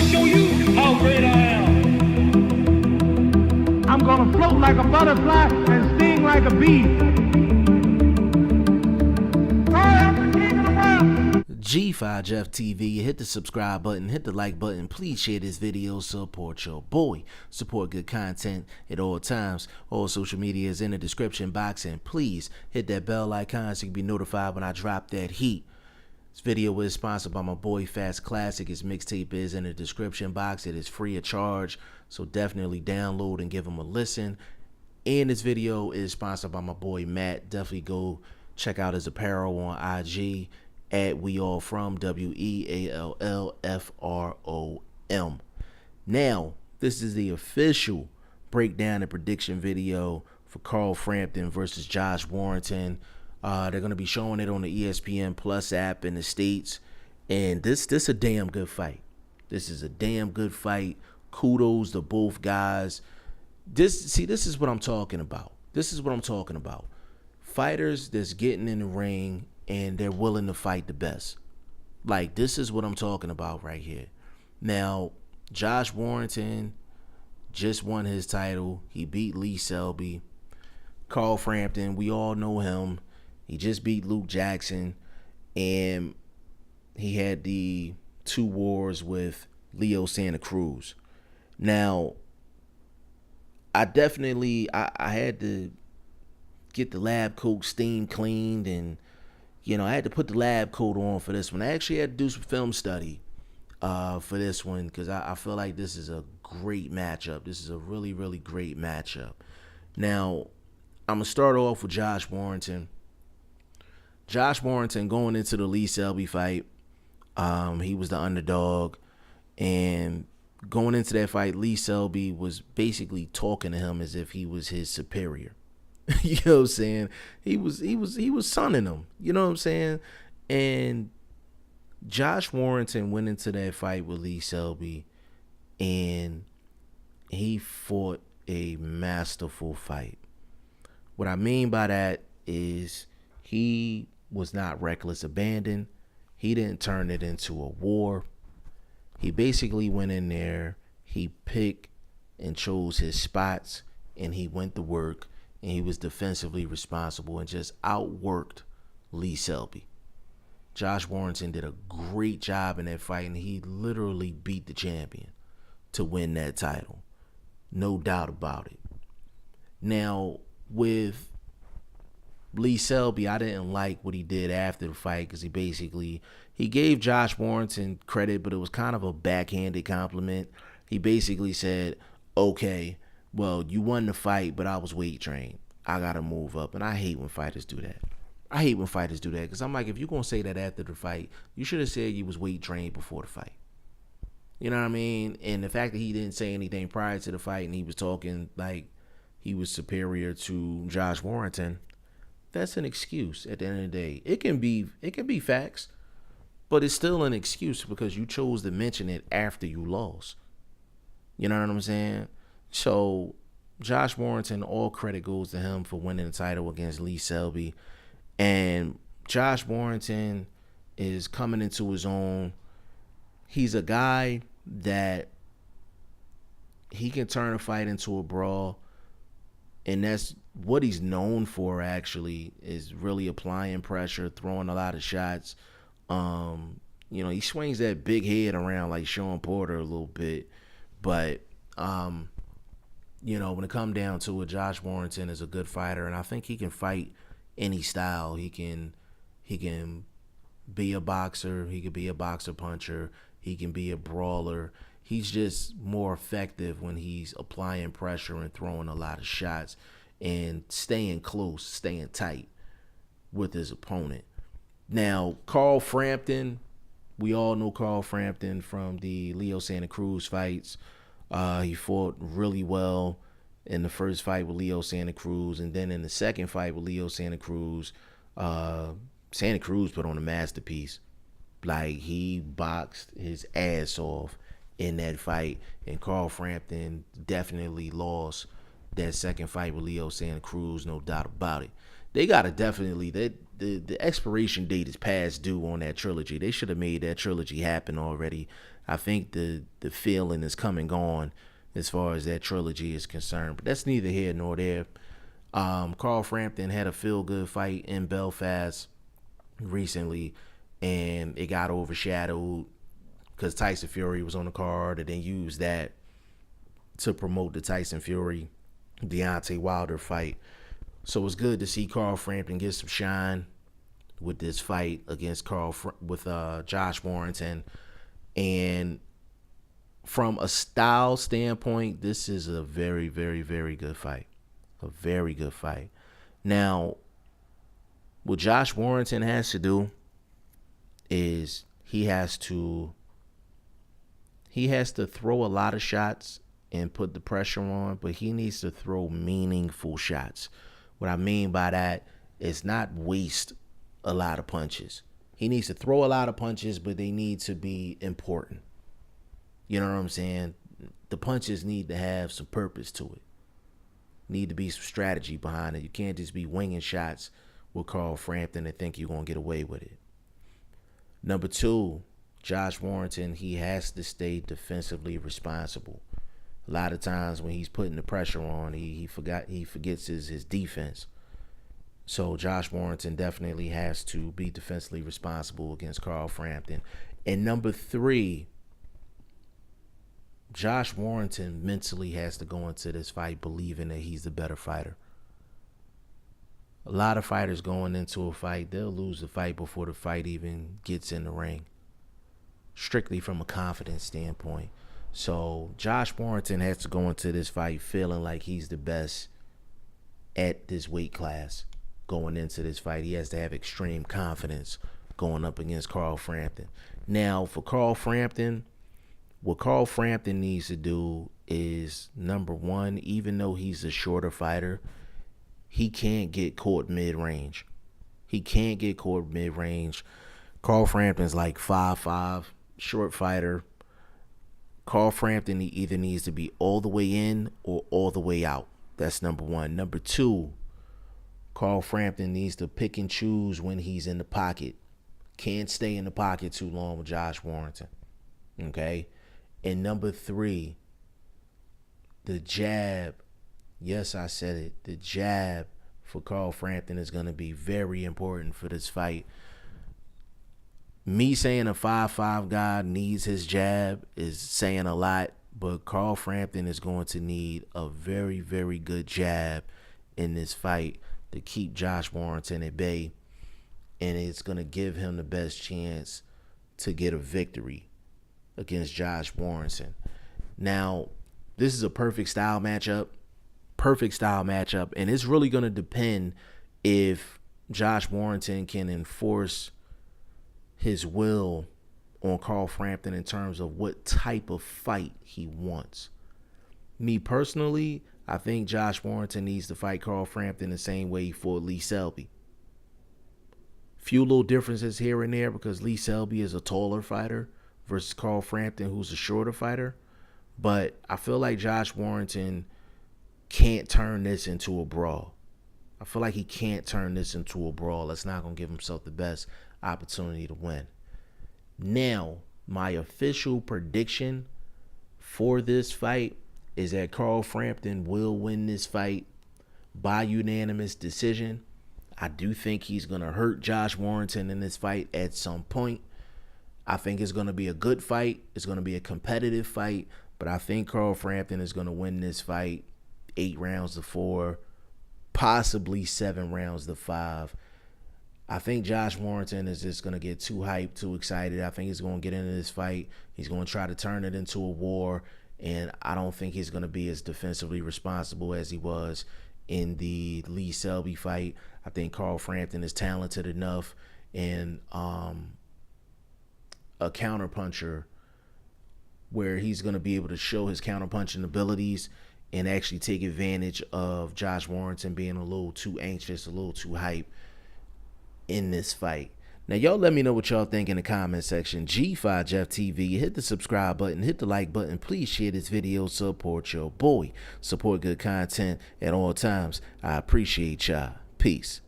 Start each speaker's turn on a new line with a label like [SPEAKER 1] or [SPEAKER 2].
[SPEAKER 1] show you how great I am.
[SPEAKER 2] I'm gonna float like a butterfly and sting like a bee. I am the king of the world.
[SPEAKER 3] G5 Jeff TV, hit the subscribe button, hit the like button, please share this video, support your boy, support good content at all times. All social media is in the description box, and please hit that bell icon so you can be notified when I drop that heat. This video is sponsored by my boy Fast Classic. His mixtape is in the description box. It is free of charge, so definitely download and give him a listen. And this video is sponsored by my boy Matt. Definitely go check out his apparel on IG at WeAllFrom, WeAllFrom. Now, this is the official breakdown and prediction video for Carl Frampton versus Josh Warrington. They're going to be showing it on the ESPN Plus app in the States. And this a damn good fight. This is a damn good fight. Kudos to both guys. This is what I'm talking about. This is what I'm talking about. Fighters that's getting in the ring and they're willing to fight the best. Like, this is what I'm talking about right here. Now, Josh Warrington just won his title. He beat Lee Selby. Carl Frampton, we all know him. He just beat Luke Jackson. And he had the 2 wars with Leo Santa Cruz. Now, I had to get the lab coat steam cleaned, and I had to put the lab coat on for this one. I actually had to do some film study for this one because I feel like this is a great matchup. This is a really, really great matchup. Now, I'm going to start off with Josh Warrington. Josh Warrington going into the Lee Selby fight, he was the underdog, and going into that fight, Lee Selby was basically talking to him as if he was his superior. You know what I'm saying? He was sunning him. You know what I'm saying? And Josh Warrington went into that fight with Lee Selby, and he fought a masterful fight. What I mean by that is he was not reckless abandon. He didn't turn it into a war. He basically went in there, he picked and chose his spots, and he went to work. And he was defensively responsible and just outworked Lee Selby. Josh Warrington did a great job in that fight, and he literally beat the champion to win that title. No doubt about it. Now, with Lee Selby, I didn't like what he did after the fight because he gave Josh Warrington credit, but it was kind of a backhanded compliment. He basically said, okay, well, you won the fight, but I was weight trained. I got to move up. And I hate when fighters do that. Because I'm like, if you're going to say that after the fight, you should have said you was weight trained before the fight. You know what I mean? And the fact that he didn't say anything prior to the fight and he was talking like he was superior to Josh Warrington, that's an excuse at the end of the day. It can be facts, but it's still an excuse because you chose to mention it after you lost. You know what I'm saying? So Josh Warrington, all credit goes to him for winning the title against Lee Selby. And Josh Warrington is coming into his own. He's a guy that he can turn a fight into a brawl. And that's what he's known for, actually, is really applying pressure, throwing a lot of shots. He swings that big head around like Sean Porter a little bit. But when it comes down to it, Josh Warrington is a good fighter, and I think he can fight any style. He can be a boxer. He could be a boxer puncher. He can be a brawler. He's just more effective when he's applying pressure and throwing a lot of shots and staying close, staying tight with his opponent. Now, Carl Frampton, we all know Carl Frampton from the Leo Santa Cruz fights. He fought really well in the first fight with Leo Santa Cruz, and then in the second fight with Leo Santa Cruz put on a masterpiece. Like, he boxed his ass off in that fight, and Carl Frampton definitely lost that second fight with Leo Santa Cruz, no doubt about it. They gotta definitely, the expiration date is past due on that trilogy. They should have made that trilogy happen already. I think the feeling is come and gone as far as that trilogy is concerned. But that's neither here nor there. Carl Frampton had a feel-good fight in Belfast recently, and it got overshadowed because Tyson Fury was on the card, and then used that to promote the Tyson Fury Deontay Wilder fight. So it's good to see Carl Frampton get some shine with this fight against Josh Warrington. And from a style standpoint, this is a very, very, very good fight. A very good fight. Now, what Josh Warrington has to do is he has to throw a lot of shots and put the pressure on, but he needs to throw meaningful shots. What I mean by that is not waste a lot of punches. He needs to throw a lot of punches, but they need to be important. You know what I'm saying? The punches need to have some purpose to it. Need to be some strategy behind it. You can't just be winging shots with Carl Frampton and think you're going to get away with it. Number two, Josh Warrington, he has to stay defensively responsible. A lot of times when he's putting the pressure on, he forgets his defense. So Josh Warrington definitely has to be defensively responsible against Carl Frampton. And number three, Josh Warrington mentally has to go into this fight believing that he's the better fighter. A lot of fighters going into a fight, they'll lose the fight before the fight even gets in the ring, strictly from a confidence standpoint. So Josh Warrington has to go into this fight feeling like he's the best at this weight class. Going into this fight, he has to have extreme confidence going up against Carl Frampton. Now, for Carl Frampton, what Carl Frampton needs to do is, number one, even though he's a shorter fighter, he can't get caught mid-range. He can't get caught mid-range. Carl Frampton's like 5'5", short fighter. Carl Frampton either needs to be all the way in or all the way out. That's number one. Number two, Carl Frampton needs to pick and choose when he's in the pocket. Can't stay in the pocket too long with Josh Warrington. Okay? And number three, the jab. Yes, I said it. The jab for Carl Frampton is going to be very important for this fight. Me saying a 5'5" guy needs his jab is saying a lot, but Carl Frampton is going to need a very, very good jab in this fight to keep Josh Warrington at bay, and it's going to give him the best chance to get a victory against Josh Warrington. Now, this is a perfect style matchup, and it's really going to depend if Josh Warrington can enforce his will on Carl Frampton in terms of what type of fight he wants. Me personally, I think Josh Warrington needs to fight Carl Frampton the same way he fought Lee Selby. Few little differences here and there because Lee Selby is a taller fighter versus Carl Frampton, who's a shorter fighter. But I feel like Josh Warrington can't turn this into a brawl. I feel like he can't turn this into a brawl. That's not going to give himself the best opportunity to win. Now, my official prediction for this fight is that Carl Frampton will win this fight by unanimous decision. I do think he's going to hurt Josh Warrington in this fight at some point. I think it's going to be a good fight. It's going to be a competitive fight. But I think Carl Frampton is going to win this fight 8 rounds to 4, possibly 7 rounds to 5. I think Josh Warrington is just going to get too hyped, too excited. I think he's going to get into this fight. He's going to try to turn it into a war. And I don't think he's going to be as defensively responsible as he was in the Lee Selby fight. I think Carl Frampton is talented enough and a counterpuncher where he's going to be able to show his counterpunching abilities and actually take advantage of Josh Warrington being a little too anxious, a little too hyped in this fight. Now, y'all let me know what y'all think in the comment section. G5 Jeff TV, hit the subscribe button, hit the like button. Please share this video, support your boy. Support good content at all times. I appreciate y'all. Peace.